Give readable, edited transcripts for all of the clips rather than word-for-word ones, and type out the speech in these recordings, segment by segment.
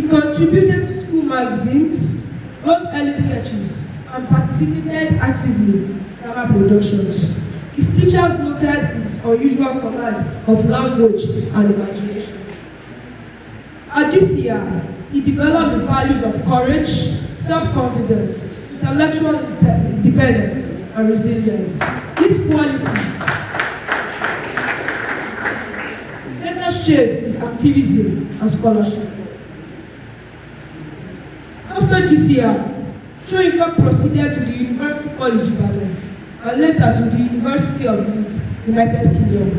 He contributed to school magazines, wrote early sketches, and participated actively in drama productions. His teachers noted his unusual command of language and imagination. At GCI, he developed the values of courage, self-confidence, intellectual independence, and resilience. These qualities later shaped his activism and scholarship. After GCI, Soyinka proceeded to the University College Ibadan and later to the University of Leeds, United Kingdom,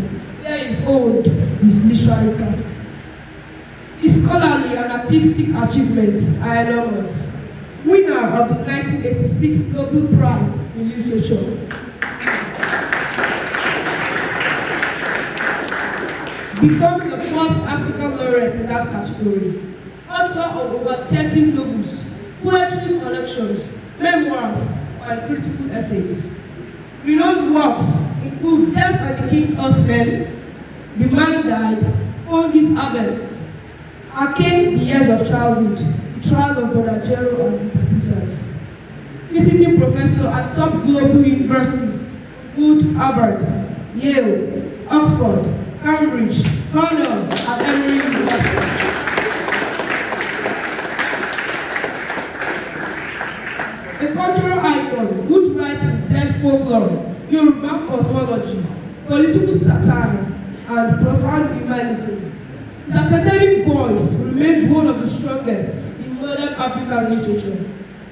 where he honed his literary craft. His scholarly and artistic achievements are enormous. Winner of the 1986 Nobel Prize in Literature. Becoming the first African laureate in that category. Author of over 30 novels, poetry collections, memoirs, and critical essays. Renowned works include Death and the King's Huntsman, The Man Died, On His Harvest, Arcane, The Years of Childhood, The Trials of Brother Jero and the Producers. Visiting professor at top global universities include Harvard, Yale, Oxford, Cambridge, Cornell, and Emory University. A cultural icon whose writes in depth folklore, Yoruba cosmology, political satire, and profound humanism. His academic voice remains one of the strongest in modern African literature.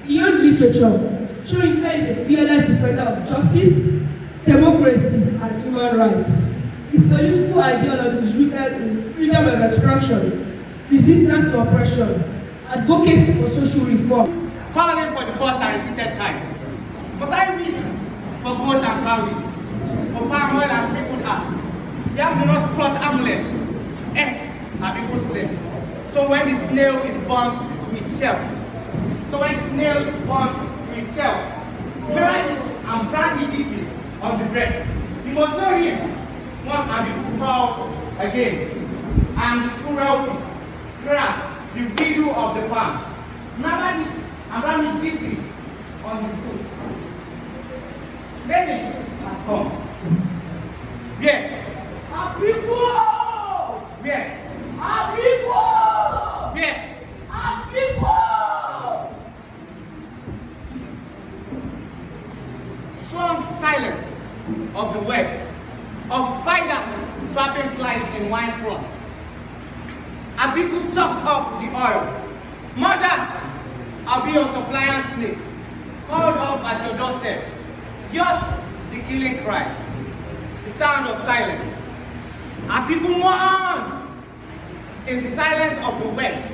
Beyond literature, Soyinka is a fearless defender of justice, democracy, and human rights. His political ideology is rooted in freedom of expression, resistance to oppression, advocacy for social reform. Calling for the first and repeated time. But I read for goats and cows, for palm oil as people ask. They have not plot amulets, earth and people's name. So when the snail is born to itself, mirror this and brand it deeply on the breast. You must know him once and be called again. And the squirrel pit, crack the riddle of the palm. Remember this and brand it deeply on the foot. Learning has come. Where? Our people! Where? Our people! Where? Our people! Strong silence of the webs of spiders trapping flies in wine fronts. Abiku sucks up the oil. Mothers, I'll be your suppliant snake, called up at your doorstep. Yours, the killing cry, the sound of silence. Abiku mourns in the silence of the webs.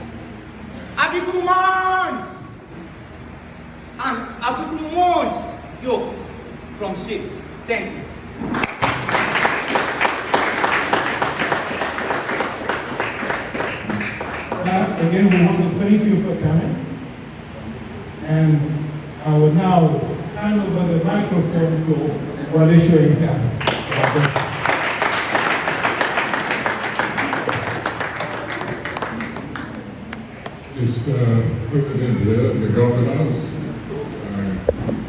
Abiku mourns, and Abiku mourns yokes from ships. Thank you. Again, we want to thank you for coming. And I will now hand over the microphone to Wole Soyinka. Mr. President, the governors,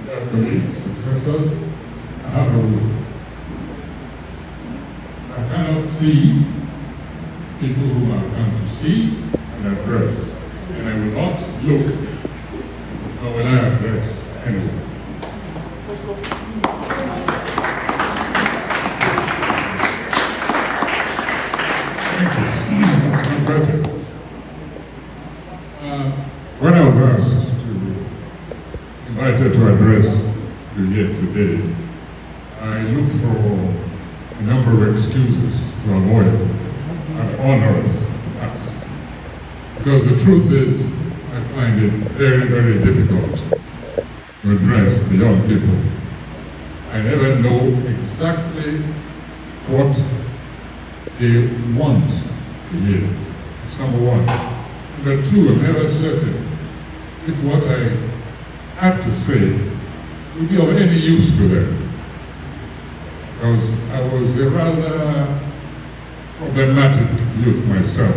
their colleagues, successors, I cannot see people whom I've come to see and address, and I will not look nor will I address anyone. When I was invited to address you here today, I looked for a number of excuses to avoid an onerous task. Because the truth is, I find it very, very difficult to address the young people. I never know exactly what they want to hear. It's number one. Number two, I'm never certain if what I have to say will be of any use to them. Because I was a rather problematic youth myself.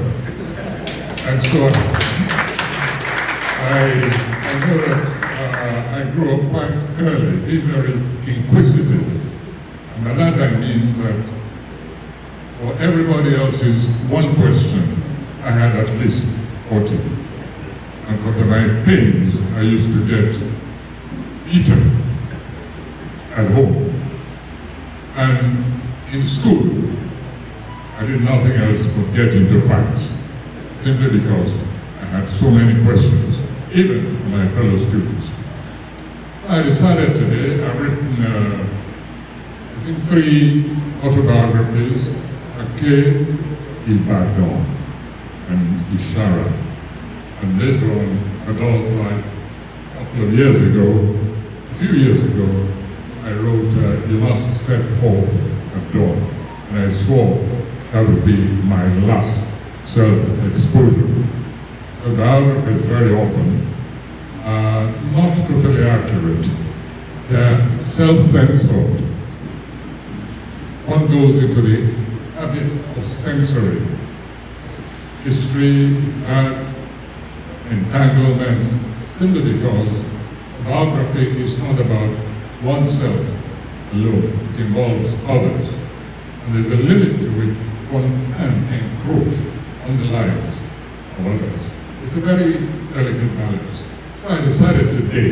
And so I know that I grew up quite early, being very inquisitive. And by that I mean that for everybody else's one question, I had at least 40. And for my pains, I used to get eaten at home. And in school, I did nothing else but get into fights, simply because I had so many questions, even from my fellow students. I decided today, I've written, I think 3 autobiographies, Ake, Ibadan, and Ishara. And later on, adult life, a couple of years ago, a few years ago, I wrote, You Must Set Forth at Dawn. And I swore that would be my last self-exposure. The biographies very often are not totally accurate. They're self-censored. One goes into the habit of censoring history, art, entanglements, simply because biography is not about oneself alone. It involves others. And there's a limit to which one can encroach on the lives of others. It's a very delicate balance. So I decided today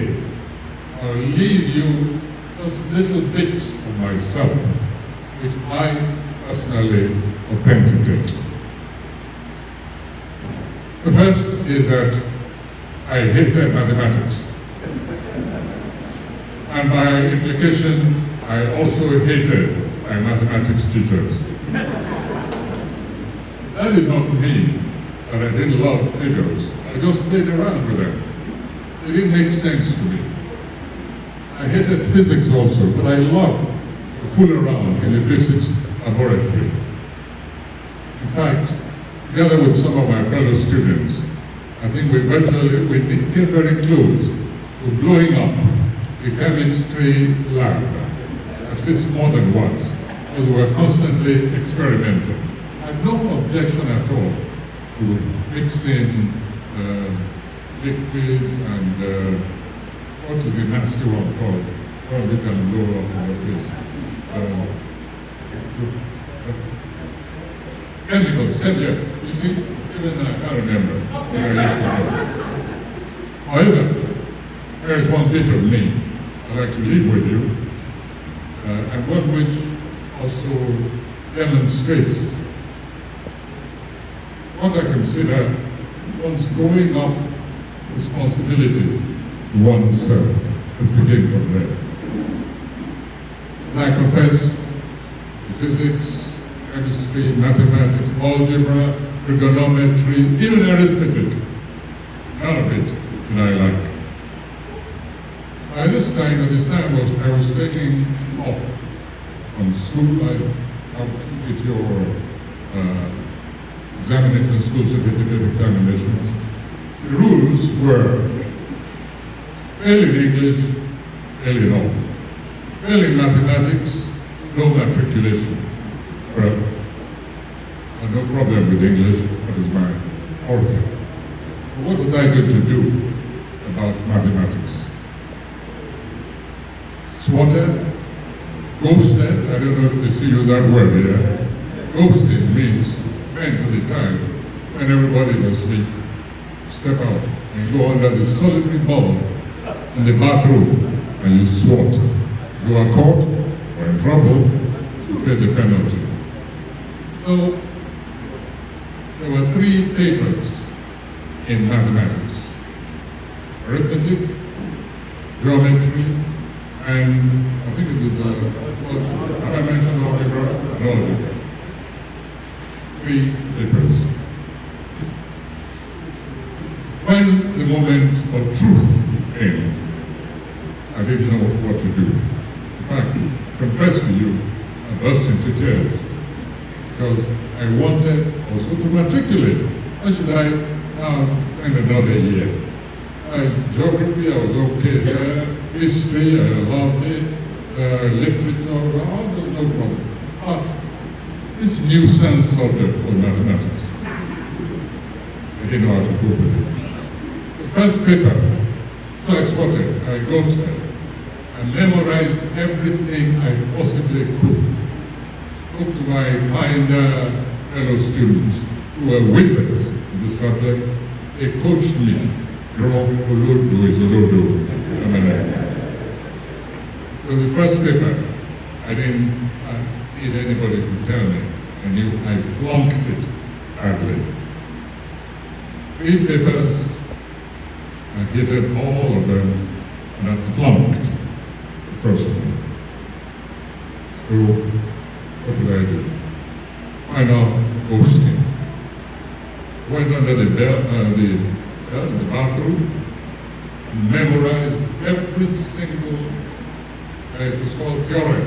I'll leave you just little bits of myself which I personally authenticate. The first is that I hated mathematics. And by implication, I also hated my mathematics teachers. That did not mean that I didn't love figures. I just played around with them. They didn't make sense to me. I hated physics also, but I loved to fool around in the physics laboratory. In fact, together with some of my fellow students, I think we became very close to blowing up the chemistry lab, at least more than once, because we were constantly experimenting. I have no objection at all to mixing liquid and what is the nasty one called? Well, we can blow up like this. Chemicals, yeah, you see, even I can't remember where I used to go. However, there is one bit of me I'd like to leave with you, and one which also demonstrates what I consider one's growing up responsibility to oneself. Let's begin from there. I confess, physics, chemistry, mathematics, algebra, trigonometry, even arithmetic, none of it did I like. By this time, I was taking off from school. I with your examination, school certificate examinations. The rules were fail in English, fail in all. Fail in mathematics, no matriculation. Well, I had no problem with English, that is my forte. But what was I going to do about mathematics? Swatted, ghosted, I don't know if you see use that word here. Ghosting means spend the time when everybody's asleep, step out and go under the solitary bulb in the bathroom and you swat. If you are caught or in trouble, you pay the penalty. So there were 3 papers in mathematics: arithmetic, geometry, and I think it was, have I mentioned algebra? No, algebra. 3 papers. When the moment of truth came, I didn't know what to do. In fact, I confess to you, I burst into tears because I wanted also to matriculate. Why should I now spend another year? Geography, I was okay there. History, I loved it. Literature, all no problem. But this nuisance subject was mathematics. I didn't know how to cope with it. The first paper, so I spotted, I ghosted. I memorized everything I possibly could. Spoke to my kinder fellow students who were wizards in the subject. They coached me. So the first paper, I didn't need anybody to tell me. I knew I flunked it badly. 3 papers, I hated all of them, and I flunked the first one. So, what did I do? Final ghosting. Went under the bell in the bathroom, memorized every single, it was called theorem.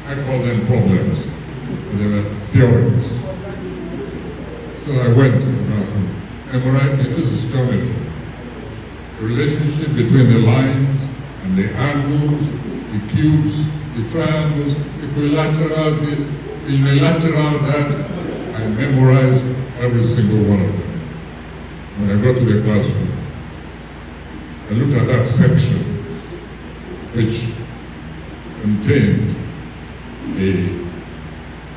I call them problems, but they were theorems. So I went to the bathroom, memorized it. This is geometry. The relationship between the lines and the angles, the cubes, the triangles, equilateral this, unilateral that. I memorized every single one of them. When I got to the classroom, I looked at that section which contained the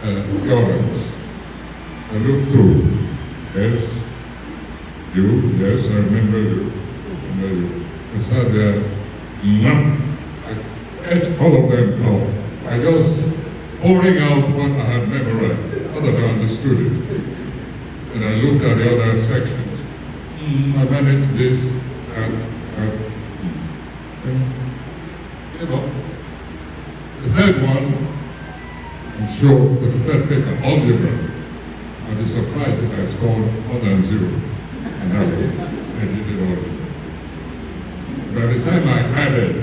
theorems. I looked through. Yes, yes, I remember you. I sat there, I ate all of them out. I just pouring out what I had memorized, not that I understood it. And I looked at the other sections. I managed this, you know. The third one, I'm sure, the third paper, algebra. I'd be surprised if I scored more than 0. And I did it all. By the time I added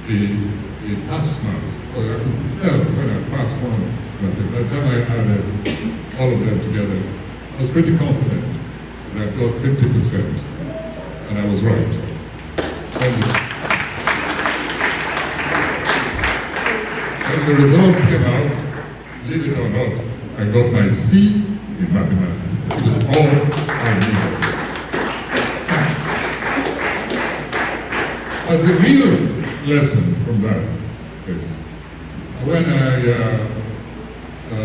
the pass marks, I could tell when I passed one, but by the time I added all of them together, I was pretty confident that I got 50%, and I was right. Thank you. When the results came out, believe it or not, I got my C in mathematics. It was all I needed. But the real lesson from that is when I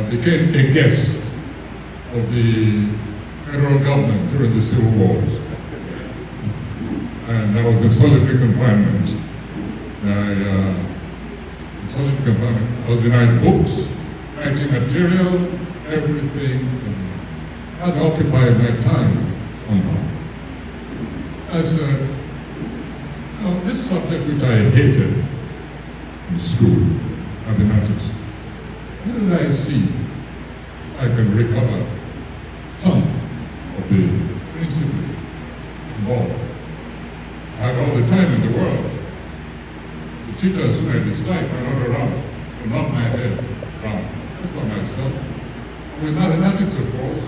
became a guest of the federal government during the civil wars, and I was in solitary confinement. I was denied books, writing material, everything, and that occupied my time somehow. I said, this subject which I hated in school, mathematics, how did I see I can recover some of the principles involved? I had all the time in the world. The teachers who I disliked were not around, to knock my head down. That's for myself. With mathematics, of course,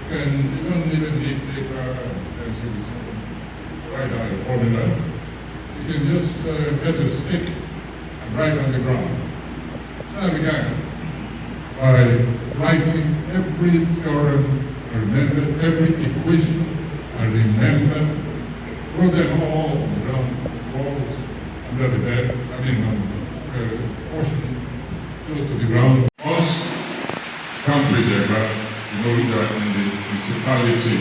you don't even need paper and pencils, write out a formula. You can just get a stick and write on the ground. So I began by writing every theorem I remembered, every equation I remembered, wrote them all on the ground, walls, under the bed, portion close to the ground. Most countries there, but you know you are in the principality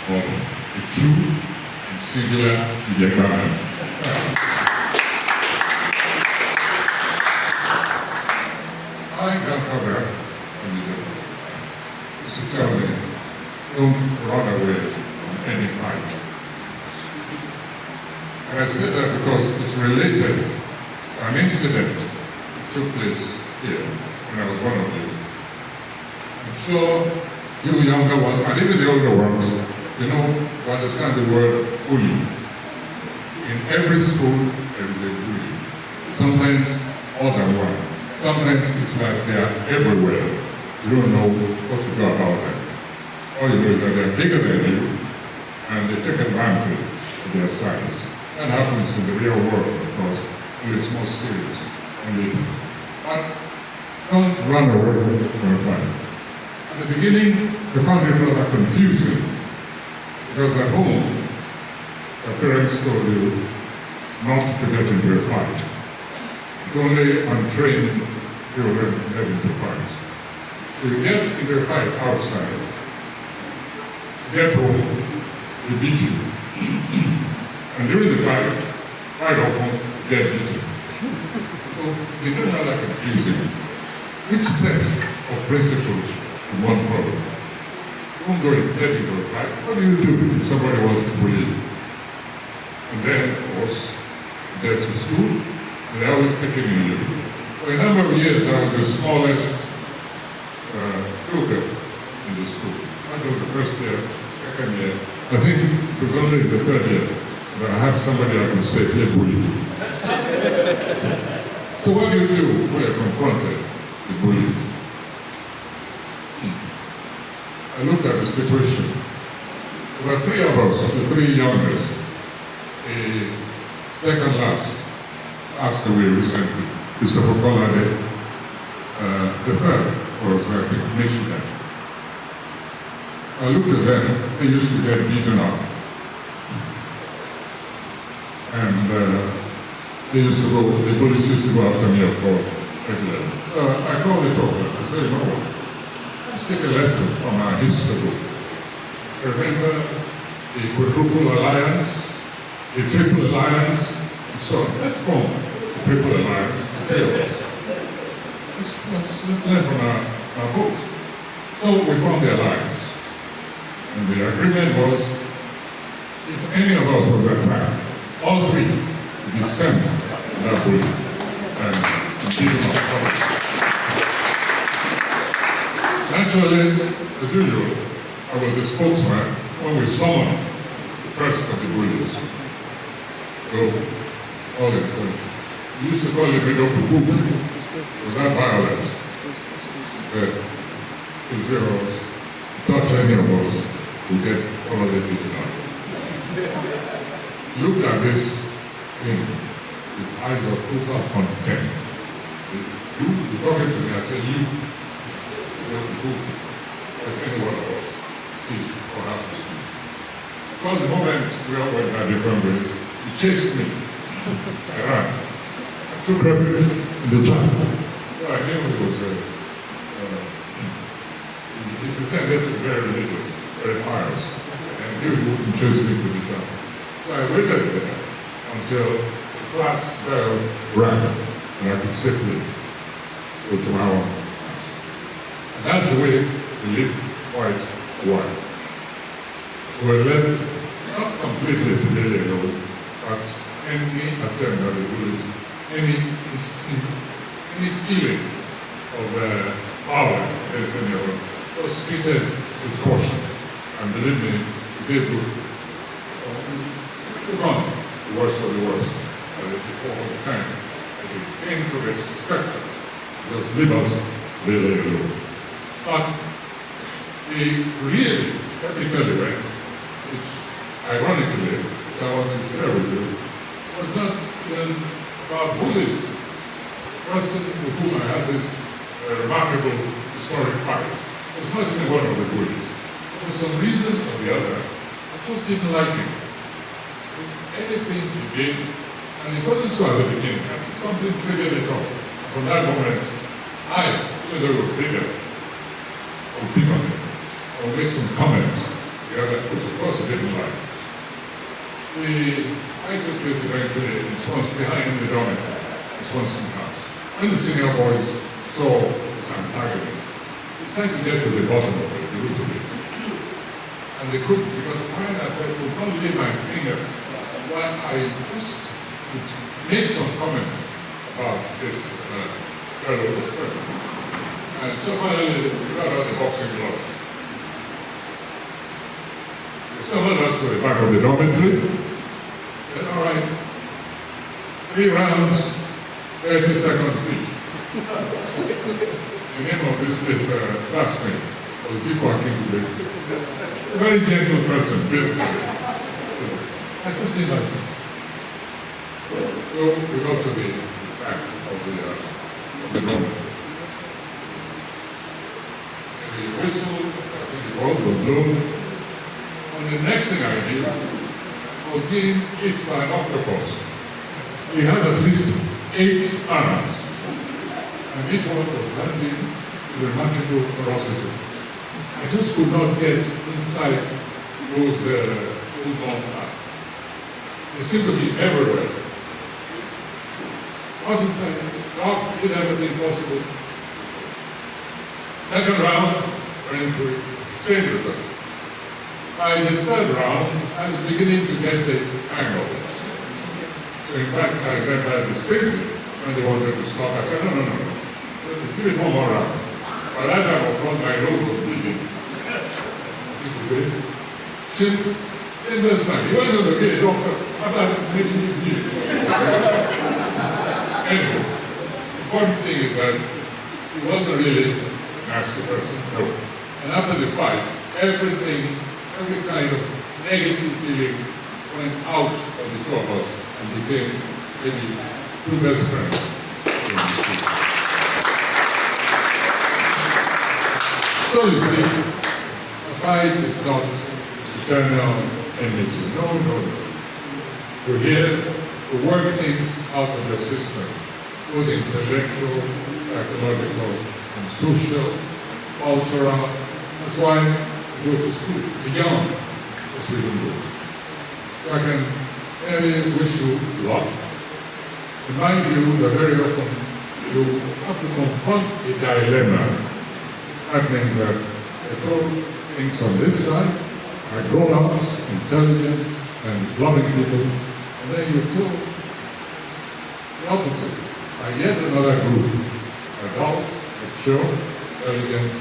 of the true and singular Ibadan. My grandfather used to tell me, don't run away from any fight. And I said that because it's related to an incident that took place here when I was one of them. I'm sure you younger ones, and even the older ones, you understand the word bully. In every school, there is a bully. Sometimes more than one. Sometimes it's like they are everywhere. You don't know what to do about them. All you know is that they are bigger than you, and they take advantage of their size. That happens in the real world, of course, and it's more serious. But don't run away from a fight. At the beginning, they found it rather confusing Because at home, your parents told you not to get into a fight. Only untrained children get into fights. You get into a fight outside, get home, they beat you. And during the fight, quite often get beaten. So you don't have that confusing. Which set of principles do one follow? Don't go and get into a fight. What do you do if somebody wants to bully you? And then, of course, you get to school, and they're always picking on you. For a number of years, I was the smallest pupil in the school. That was the first year, second year. I think it was only the third year that I have somebody I can safely bully. So what do you do when you're confronted with bullying? I looked at the situation. There were three of us, the three youngest. The second last passed away recently, Christopher Colade. The third was, I think, Michigan. I looked at them, they used to get beaten up. And they used to go, the police used to go after me, of course, regularly. I called the talk, I said, you know what, let's take a lesson from our history book. Remember the quadruple alliance, the triple alliance, and so on. Let's form the triple alliance, the three of us. Let's learn from our books. So we formed the alliance. And the agreement was, if any of us was attacked, all three would descend that way and give them up. Naturally, as usual, I was the spokesman when we summoned the first of the bullies. So, all it said, we used to call it made up a book. It was not violent. But the zeros, not any of us will get all of it beaten up. Looked at this thing with eyes of total contempt. You talking to me, I said, you who, like any one of us, see what happens to me. Because the moment we all went our different ways, he chased me. I ran. I took refuge in the chapel. So I knew he was he pretended to be very religious, very pious, and knew he wouldn't chase me to the chapel. So I waited there until the class bell rang and I could safely go to my own house. And that's the way we lived quite a while. We were left not completely severely alone, but any attempt at the bullying, any feeling of violence against anyone was treated with caution. And believe me, we did good. Took on the worst of the worst before the time that we came to respect us, just leave us really alone. But the really technical event, which ironically, which I want to share with you, was not even about bullies. The person with whom I had this remarkable historic fight was not even one of the bullies. For some reason or the other, I just didn't like him. Anything he did, and it wasn't so at the beginning, something triggered it off. From that moment, even though it was bigger, I would pick on him. I would make some comments, which of course I didn't like. The fight took place eventually behind the dormitory, in Swanson House. When the senior boys saw this antagonist, they tried to get to the bottom of it, the root of it. And they couldn't, because when I said, "Well, don't lay my finger," well, I just made some comments about this fellow, this fellow. And so finally, we got out the boxing gloves. They summoned us to the back of the dormitory. Said, "All right, 3 rounds, 30 seconds each." The name of this classmate was Diko Akingube. A very gentle person, basically. I just didn't like him. So we got to the back of the dormitory. The whistle, I think the ball was blown. And the next thing I did was being eaten by an octopus. He had at least 8 arms, and each one was landing with a magical ferocity. I just could not get inside those long arms. They seem to be everywhere. What is that? God did everything possible. Second round, went to same result. By the third round, I was beginning to get the hang of it. So in fact, I remember distinctly when they wanted to stop. I said, no. Give it one more round. By that time, of course, my nose was bleeding. Chief, investment. You want to be a doctor? How about making you bleed? Anyway, the important thing is that he wasn't really a nasty person, no. And after the fight, every kind of negative feeling went out of the two of us and became maybe 2 best friends. So you see, a fight is not eternal enmity. No. We're here to work things out of the system, both intellectual, psychological, and social, cultural. That's why we go to school, beyond the Sweden route. So I can really wish you luck. Remind you that very often you have to confront a dilemma. That means that the throw things on this side are grown-ups, intelligent, and loving people, and then you throw the opposite by yet another group, adult, mature, elegant.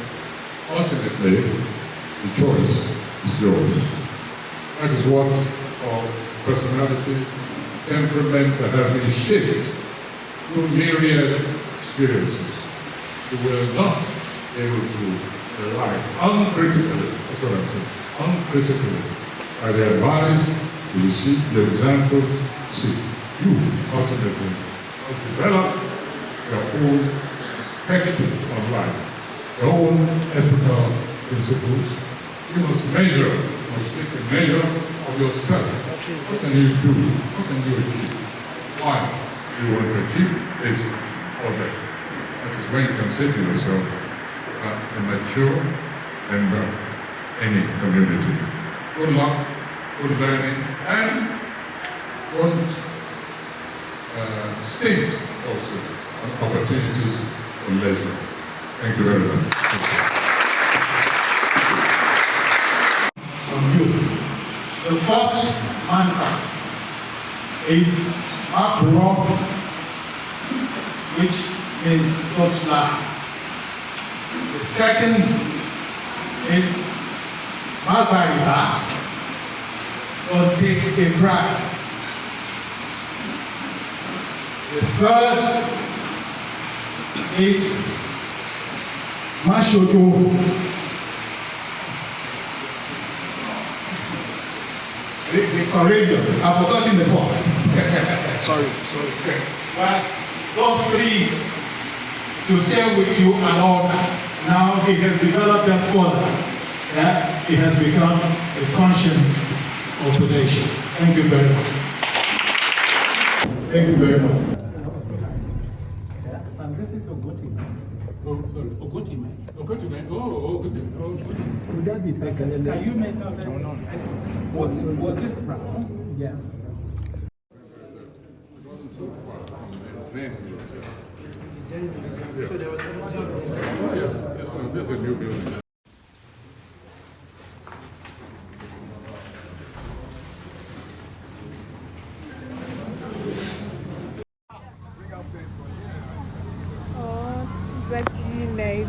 Ultimately, the choice is yours. That is what our personality, temperament that has been shaped through myriad experiences. You will not be able to rely uncritically, that's what I'm saying, uncritically, by the advice you receive, the examples you see. You ultimately must develop your own perspective of life, your own ethical principles. You must take a measure of yourself. What can you do? What can you achieve? Why do you want to achieve this or that? That is when you can say to yourself, a mature member of any community. Good luck, good learning, and don't stint also on opportunities for leisure. Thank you very much. Youth. The first mantra is Akro, which means don't lie. The second is Magariba, don't take a bribe. The third is Mashojo. The courageous. I've forgotten the fourth. Sorry. Well, those 3 to stay with you and all that. Now he has developed them further. Yeah? It has become a conscience of the nation. Thank you very much. Thank you very much. And this is Ogotima. Ogotima. Would that be better? Can you make out that? Was this brown? Yeah. So there was yes, there's a new building. Oh, that's really nice.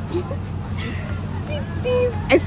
I see.